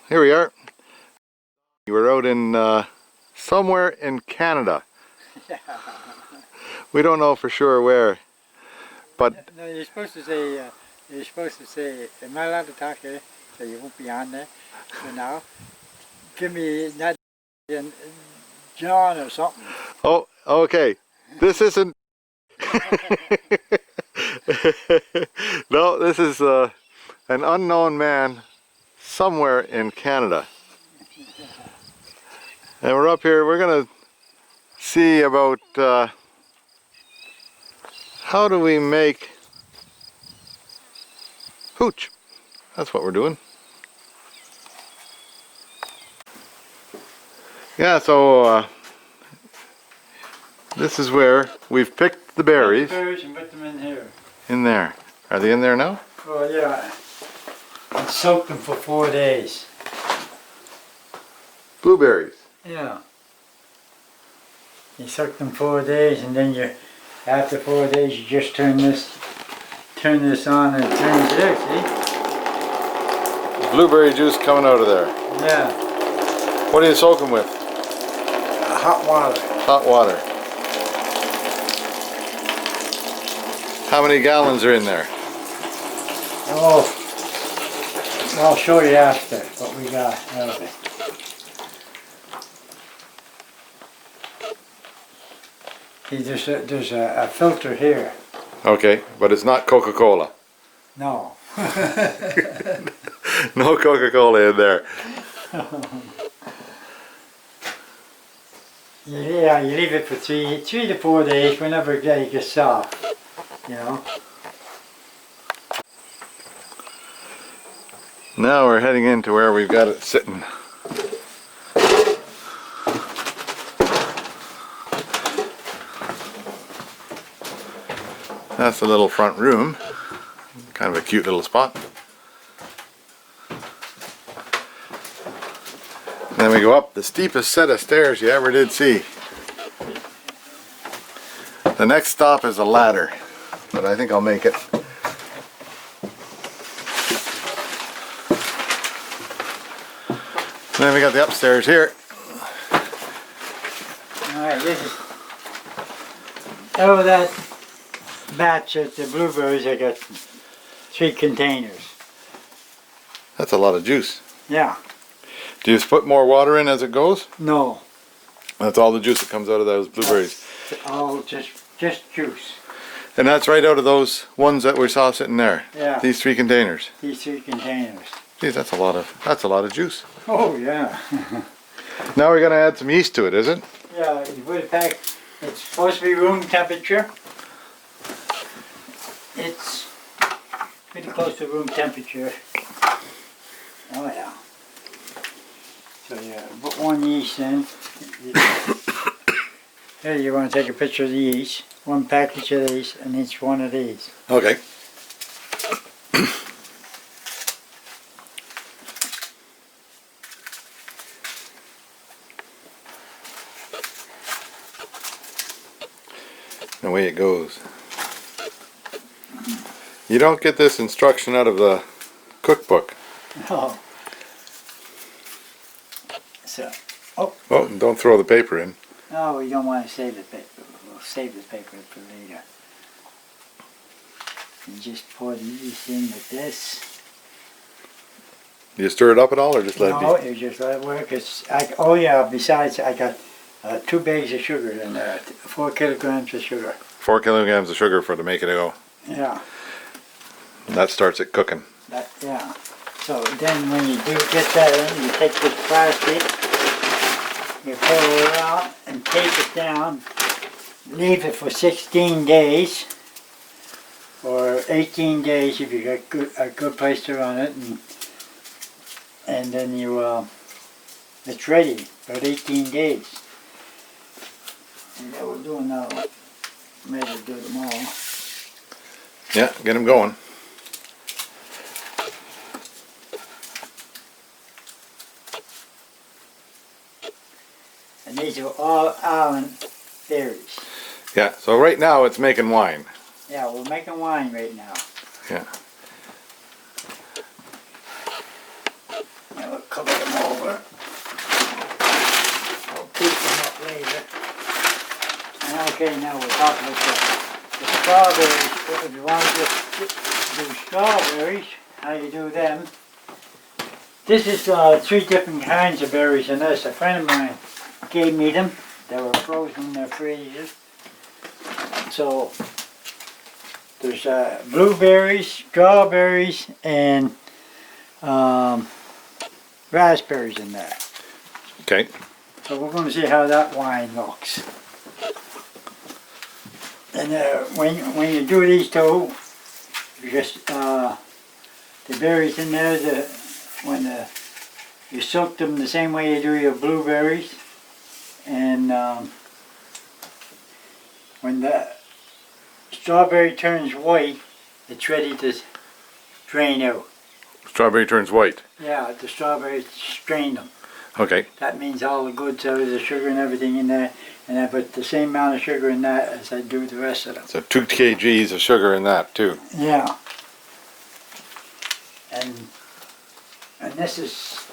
here we are. We're out in somewhere in Canada. We don't know for sure where, but no, you're supposed to say. You're supposed to say, "Am I allowed to talk here?" So you won't be on there. So now, give me not John or something. oh, okay. This isn't. No, this is an unknown man somewhere in Canada. And we're up here, we're going to see about how do we make hooch. That's what we're doing. Yeah, so this is where we've picked the berries. Berries and put them in here. In there. Are they in there now? Oh yeah. And soak them for 4 days. Blueberries. Yeah. You soak them 4 days, and then you, after 4 days, you just turn this on, and it turns there. See? Blueberry juice coming out of there. Yeah. What do you soak them with? Hot water. Hot water. How many gallons are in there? Oh, I'll show you after what we got out of it. See, there's a filter here. Okay, but it's not Coca-Cola. No. No Coca-Cola in there. Yeah, you leave it for 3 to 4 days. Whenever it gets soft, you know. Now we're heading into where we've got it sitting. That's the little front room. Kind of a cute little spot. And then we go up the steepest set of stairs you ever did see. The next stop is a ladder, but I think I'll make it. And then we got the upstairs here. Alright, this is over that batch of the blueberries. I got 3 containers. That's a lot of juice. Yeah. Do you put more water in as it goes? No. That's all the juice that comes out of those blueberries. Oh, just juice. And that's right out of those ones that we saw sitting there. Yeah. These 3 containers. These 3 containers. Geez, that's a lot of juice. Oh yeah. Now we're gonna add some yeast to it, is it? Yeah, you put it back. It's supposed to be room temperature. It's pretty close to room temperature. Oh yeah. So yeah, put 1 yeast in. Here, you want to take a picture of the yeast. 1 package of these and each one of these. Okay. Away it goes. You don't get this instruction out of the cookbook. Oh. So, Oh, and don't throw the paper in. no, we don't want to save the paper. We'll save the paper for later. You just pour the yeast in like this. Do you stir it up at all, or just let it No, be? you just let it work. Oh yeah, besides I got 2 bags of sugar in there, 4 kilograms of sugar. 4 kilograms of sugar to make it go. Yeah, And that starts it cooking. yeah. So then when you do get that in, you take this plastic, you pull it out and tape it down, leave it for 16 days or 18 days if you got a good place to run it, and then you it's ready for 18 days. And yeah, we're doing now. Maybe do them all. Yeah, get them going. And these are all almond berries. Yeah, so right now it's making wine. Yeah, we're making wine right now. Yeah. Yeah, we'll cover it Okay, now we're talking about the strawberries. If you want to just do strawberries, how you do them. This is 3 different kinds of berries in this. A friend of mine gave me them. They were frozen in their freezers. So there's blueberries, strawberries, and raspberries in there. Okay. So we're going to see how that wine looks. And when you do these two, you just the berries in there. You soak them the same way you do your blueberries, and when the strawberry turns white, it's ready to drain out. Strawberry turns white. Yeah, the strawberries strain them. Okay. That means all the goods out of the sugar and everything in there, and I put the same amount of sugar in that as I do the rest of them. So 2 kgs of sugar in that too. Yeah. And this is,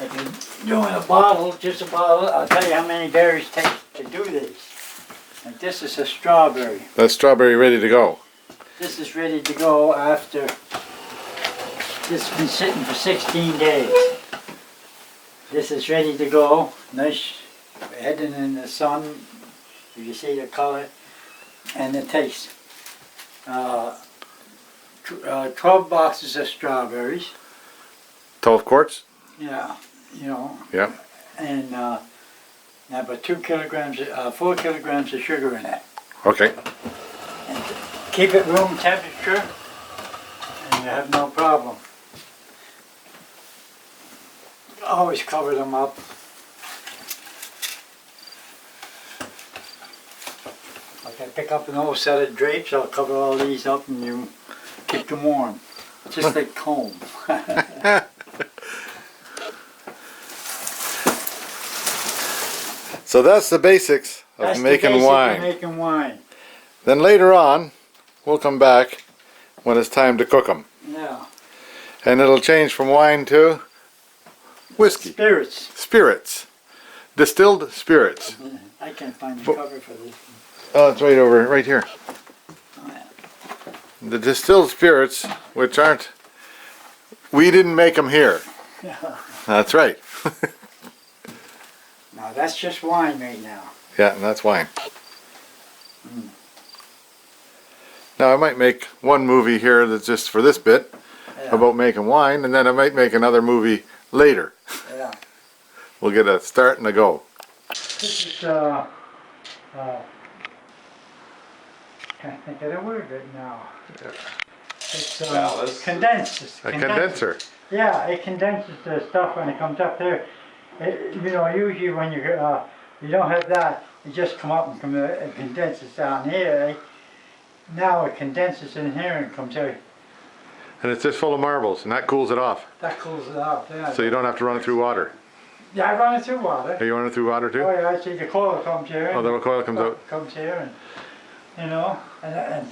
if you're doing a bottle, just a bottle, I'll tell you how many berries take to do these. Like this is a strawberry. That's strawberry ready to go. This is ready to go after this has been sitting for 16 days. This is ready to go, nice, hidden in the sun. You can see the color and the taste. 12 boxes of strawberries. 12 quarts? Yeah, you know. Yeah. And now about 4 kilograms of sugar in it. Okay. And keep it room temperature, and you have no problem. Always cover them up. Like I pick up an old set of drapes, I'll cover all these up and you keep them warm. Just like comb. So that's the basics of That's making the basic wine. of making wine. Then later on, we'll come back when it's time to cook them. Yeah. And it'll change from wine to whiskey. Spirits. Spirits. Distilled spirits. I can't find the cover for this. Oh, it's right here. Oh, yeah. The distilled spirits, which aren't, we didn't make them here. That's right. Now that's just wine right now. Yeah, and that's wine. Now I might make one movie here that's just for this bit Yeah. about making wine, and then I might make another movie later. Yeah. We'll get a start and a go. This is can't think of the word right now. It's condenses. A condenser. Yeah, it condenses the stuff when it comes up there. You know, usually when you don't have that, it just come up and it condenses down here. Eh? Now it condenses in here and comes out. And it's just full of marbles, and that cools it off. That cools it off. Yeah. So you don't have to run it through water. Yeah, I run it through water. Are you running it through water too? Oh yeah, I see the coil comes here. Oh, the coil comes out. Comes here, and you know, and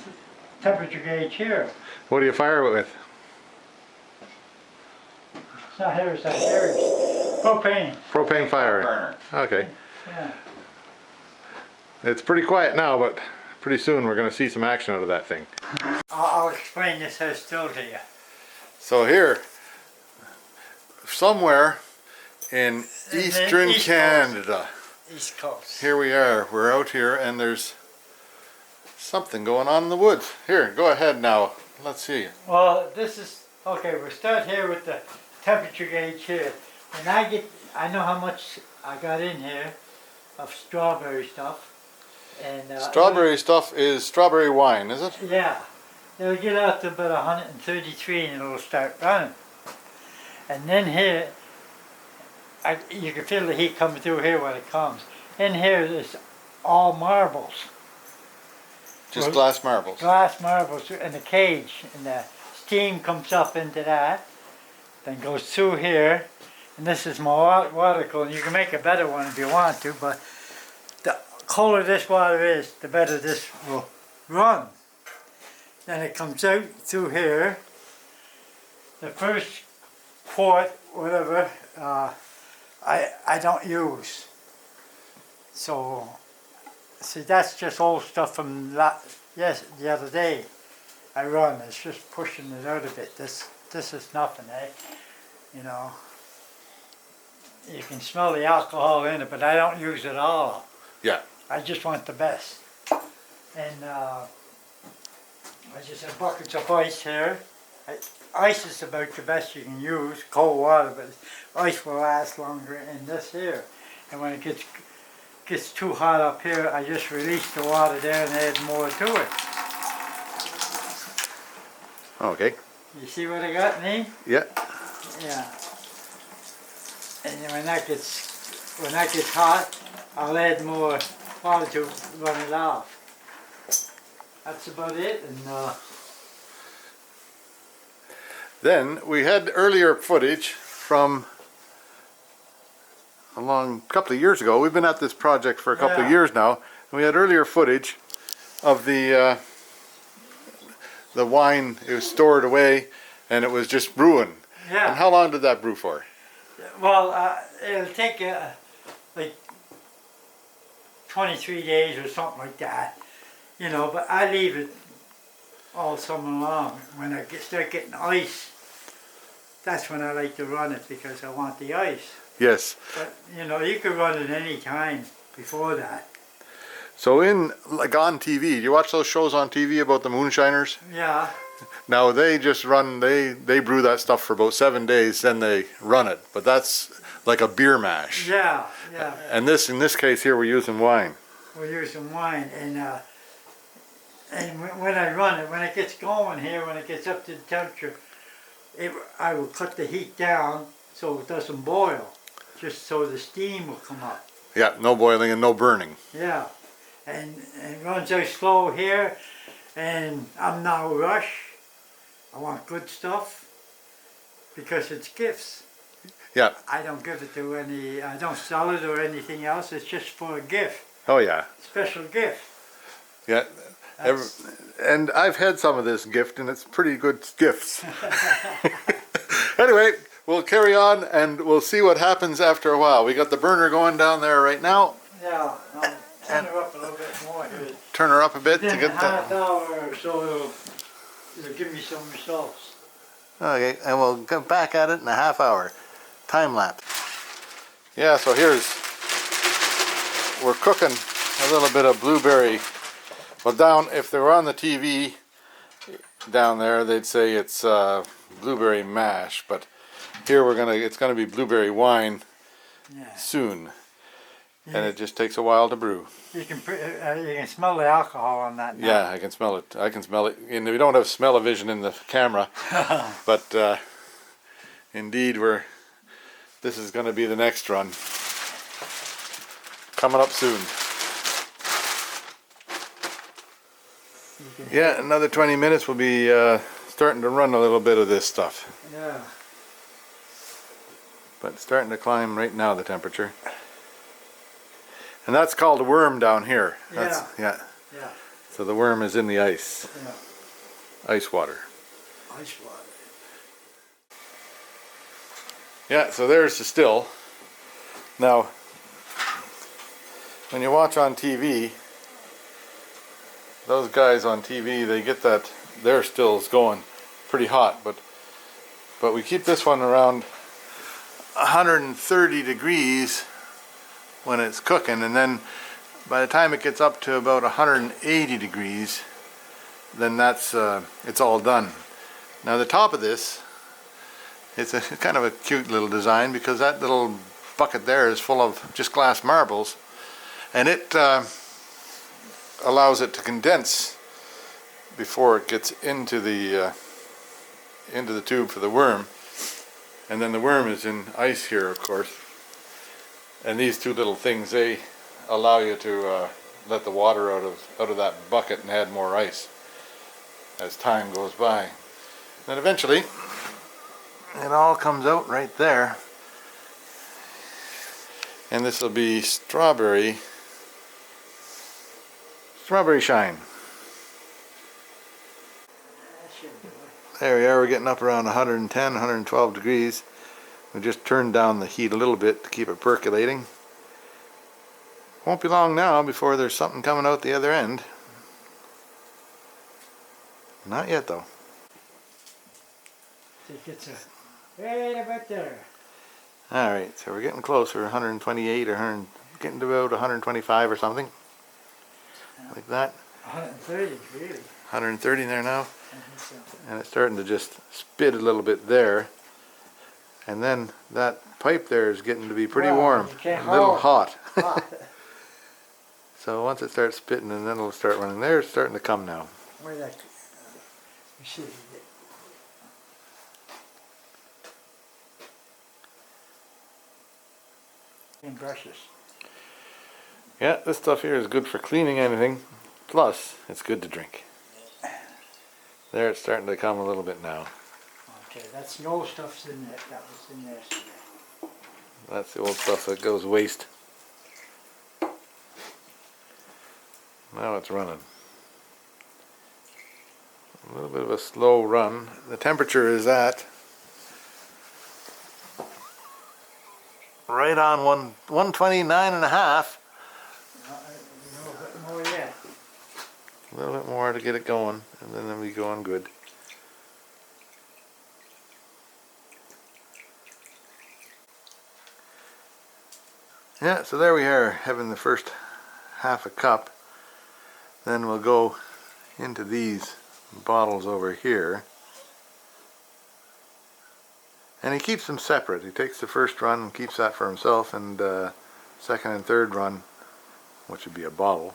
temperature gauge here. What do you fire it with? It's not here, it's not here. It's propane. Propane fire. Okay. Yeah. It's pretty quiet now, but pretty soon we're going to see some action out of that thing. I'll explain this here still to you. So here, somewhere in the eastern East Coast. Canada, East Coast. here we are. We're out here and there's something going on in the woods. Here, go ahead now. Let's see. Well, this is, okay, we'll start here with the temperature gauge here. And I know how much I got in here of strawberry stuff. And Strawberry stuff is strawberry wine, is it? Yeah. It'll get out to about 133 and it'll start running. And then here, you can feel the heat coming through here when it comes. In here is all marbles. Just glass marbles. Glass marbles in the cage, and the steam comes up into that, then goes through here, and this is my water cooler. You can make a better one if you want to, but the colder this water is, the better this will run. Then it comes out through here. The first quart, whatever, I don't use. So See, that's just old stuff from the other day. I run. It's just pushing it out a bit. This is nothing, eh? You know. You can smell the alcohol in it, but I don't use it all. Yeah. I just want the best. And I just have buckets of ice here. Ice is about the best you can use, cold water, but ice will last longer in this here. And when it gets too hot up here, I just release the water there and add more to it. Okay. You see what I got, Nate? Yeah. Yeah. And then when that gets hot, I'll add more water to run it off. That's about it. And Then we had earlier footage from a couple of years ago. We've been at this project for a couple of Yeah. years now, and we had earlier footage of the wine. It was stored away, and it was just brewing. yeah. And how long did that brew for? Well, it'll take like 23 days or something like that, you know, but I leave it all summer long. When I start getting ice, that's when I like to run it because I want the ice. Yes. But, you know, you could run it any time before that. So like on TV, do you watch those shows on TV about the moonshiners? Yeah, Now they just run, they brew that stuff for about 7 days, then they run it. But that's like a beer mash. yeah, yeah. And in this case here, we're using wine. We're using wine, and when I run it, when it gets going here, when it gets up to the temperature, I will cut the heat down so it doesn't boil, just so the steam will come up. Yeah, no boiling and no burning. Yeah, and it runs out slow here, and I'm no rush. I want good stuff because it's gifts. Yeah. I don't give it to I don't sell it or anything else. It's just for a gift, Oh yeah. special gift. Yeah. And I've had some of this gift, and it's pretty good gifts. Anyway, we'll carry on, and we'll see what happens after a while. We got the burner going down there right now. Yeah, I'll turn her up a little bit more. Turn her up a bit to Within a get that. half hour or so, it'll give me some results. Okay, and we'll go back at it in a half hour. Time lapse. Yeah, so we're cooking a little bit of blueberry. Well, if they were on the TV down there, they'd say it's blueberry mash, but here it's gonna be blueberry wine Yeah. soon, and it just takes a while to brew. You can smell the alcohol on that now. Yeah, I can smell it. I can smell it. And we don't have smell-o-vision in the camera, but indeed, this is going to be the next run. Coming up soon. Yeah, another 20 minutes we'll be starting to run a little bit of this stuff. Yeah. But it's starting to climb right now, the temperature. And that's called a worm down here. Yeah. Yeah. So the worm is in the ice. Yeah. Ice water. Ice water. Yeah, so there's the still. Now, when you watch on TV, those guys on TV, they get their stills going pretty hot, but we keep this one around 130 degrees when it's cooking, and then by the time it gets up to about 180 degrees, then it's all done. Now the top of this, it's a kind of a cute little design because that little bucket there is full of just glass marbles, and it allows it to condense before it gets into the tube for the worm. And then the worm is in ice here, of course. And these two little things, they allow you to let the water out of that bucket and add more ice as time goes by. Then eventually, it all comes out right there. And this will be strawberry shine. There we are, we're getting up around 110, 112 degrees. We just turned down the heat a little bit to keep it percolating. Won't be long now before there's something coming out the other end. Not yet though. See, it gets a right about there. Alright, so we're getting closer, 128 or 100, getting to about 125 or something. Like that. 130, really. 130 there now. I think so. And it's starting to just spit a little bit there. And then that pipe there is getting to be pretty Wow, warm, you can't a little hold. hot. So once it starts spitting, and then it'll start running. There, it's starting to come now. Where that? You see. And brushes. Yeah, this stuff here is good for cleaning anything. Plus, it's good to drink. There, it's starting to come a little bit now. Okay, that's the old stuff's in there. That was in there yesterday. That's the old stuff that goes waste. Now it's running. A little bit of a slow run. The temperature is at right on 129 and a half. A little bit more yet. A little bit more to get it going, and then we go on good. Yeah, so there we are, having the first half a cup. Then we'll go into these bottles over here. And he keeps them separate. He takes the first run and keeps that for himself, and second and third run, which would be a bottle,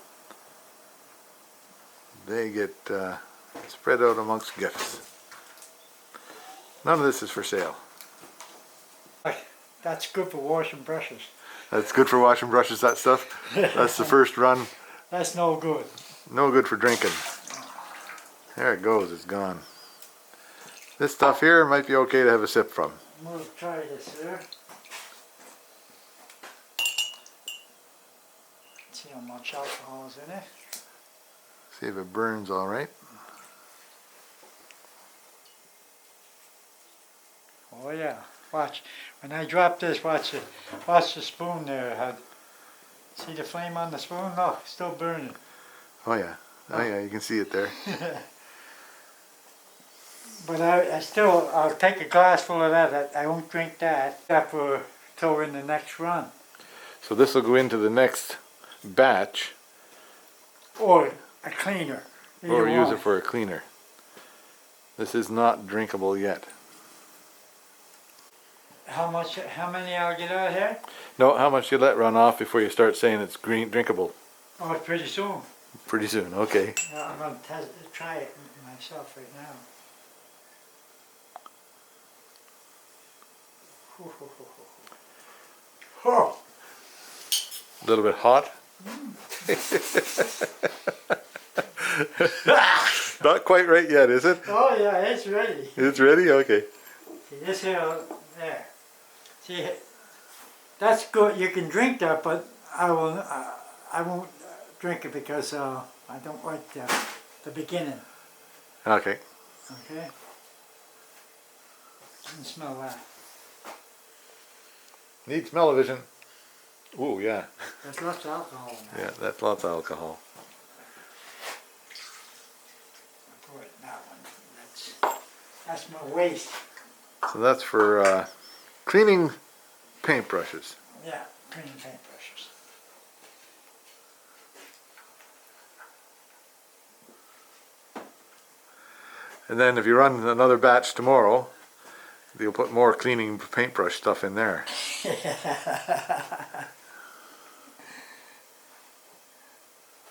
they get spread out amongst gifts. None of this is for sale. That's good for washing brushes. That's good for washing brushes, that stuff. That's the first run. That's no good. No good for drinking. There it goes, it's gone. This stuff here might be okay to have a sip from. We'll try this here. See how much alcohol is in it. See if it burns all right. Oh yeah, watch. When I drop this, watch the spoon there. See the flame on the spoon? Look, still burning. Oh yeah, oh yeah, you can see it there. But I'll take a glass full of that. I won't drink that till we're in the next run. So this will go into the next batch, Or a cleaner. or use it for a cleaner. This is not drinkable yet. How many I'll get out here? No, how much you let run off before you start saying it's drinkable? Oh, it's pretty soon. Pretty soon, okay. I'm going to try it myself right now. Oh, A little bit hot. Not quite right yet, is it? oh yeah, it's ready. It's ready? Okay. See this here, there. See, that's good. You can drink that, but I won't drink it because I don't like the beginning. Okay. Okay. And smell that. Need smell-o-vision. Ooh, yeah. There's lots of alcohol in that. Yeah, that's lots of alcohol. Pour it in that one. That's my waste. So that's for cleaning paintbrushes. Yeah, cleaning paintbrushes. And then if you run another batch tomorrow, you'll put more cleaning paintbrush stuff in there.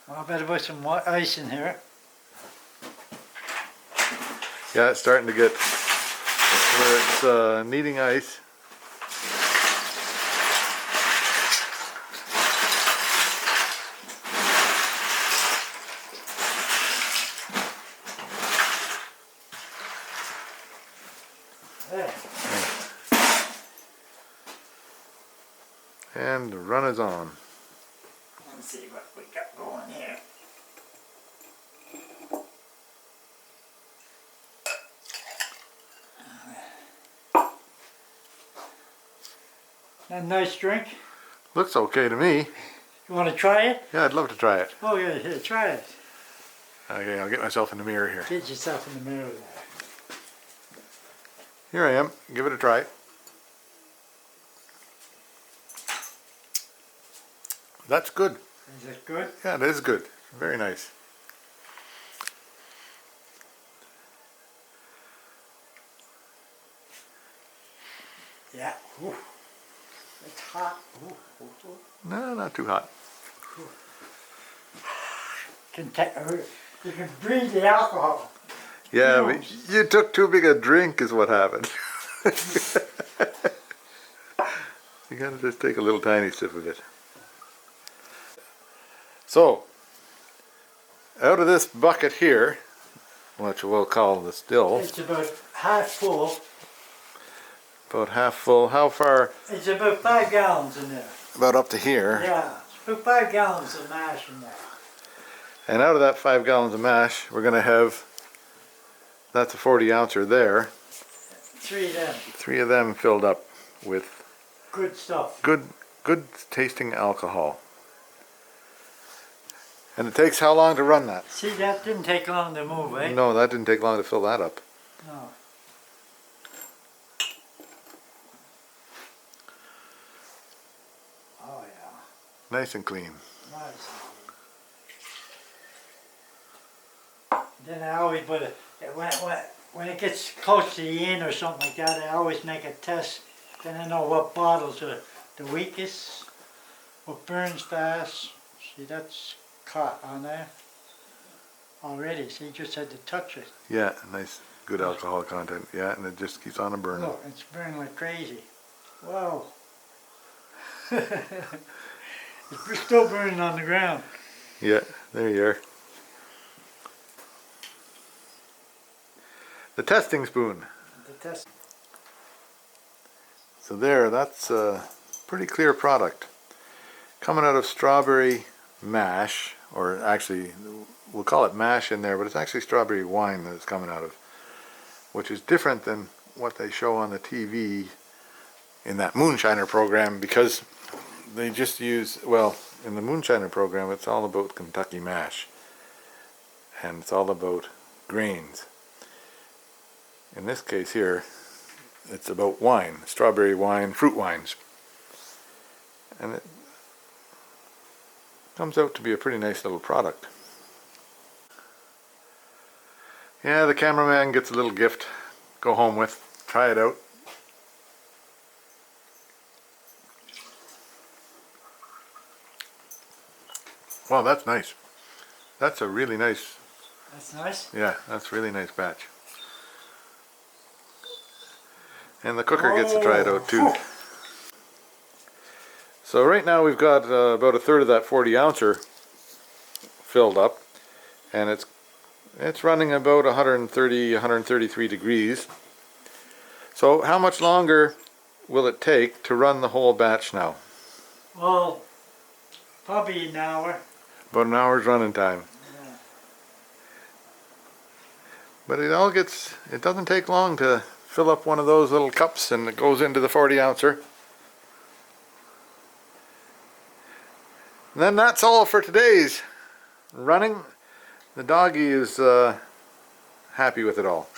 Well, I better put some ice in here. Yeah, it's starting to get where it's needing ice. There. And the run is on. Let's see what we got going here. A nice drink. Looks okay to me. You want to try it? Yeah, I'd love to try it. Oh yeah, here, try it. Okay, I'll get myself in the mirror here. Get yourself in the mirror there. Here I am. Give it a try. That's good. Is it good? Yeah, it is good. Very nice. Yeah. Ooh. It's hot. Ooh, ooh, ooh. No, not too hot. You can breathe the alcohol. Yeah, No. but you took too big a drink is what happened. You gotta just take a little tiny sip of it. So, out of this bucket here, which we'll call the still, It's about half full. about half full, how far? It's about 5 gallons in there. About up to here. Yeah, it's about 5 gallons of mash in there. And out of that 5 gallons of mash, we're gonna have, that's a 40 ouncer there, 3 of them. 3 of them filled up with Good stuff. good tasting alcohol. And it takes how long to run that? See, that didn't take long to move, eh? No, that didn't take long to fill that up. No. Oh yeah, Nice and clean. nice. Then I always put it, when it gets close to the end or something like that, I always make a test. Then I know what bottles are the weakest, what burns fast. See, that's caught on there already. See, you just had to touch it. Yeah, nice, good alcohol content. Yeah, and it just keeps on burning. Look, it's burning like crazy. Wow. It's still burning on the ground. Yeah, there you are. The testing spoon. The test. So there, that's a pretty clear product. Coming out of strawberry mash, or actually, we'll call it mash in there, but it's actually strawberry wine that it's coming out of, which is different than what they show on the TV in that Moonshiner program, because they just use, well, in the Moonshiner program, it's all about Kentucky mash, and it's all about grains. In this case here, it's about wine, strawberry wine, fruit wines. And it comes out to be a pretty nice little product. Yeah, the cameraman gets a little gift. Go home with. Try it out. Wow, that's nice. That's a really nice, That's nice. yeah, that's a really nice batch. And the cooker gets to try it out too. So right now we've got about a third of that 40 ouncer filled up, and it's running about 130, 133 degrees. So how much longer will it take to run the whole batch now? Well, probably an hour. About an hour's running time. Yeah. But it doesn't take long to fill up one of those little cups, and it goes into the 40 ouncer. And then that's all for today's running. The doggy is happy with it all.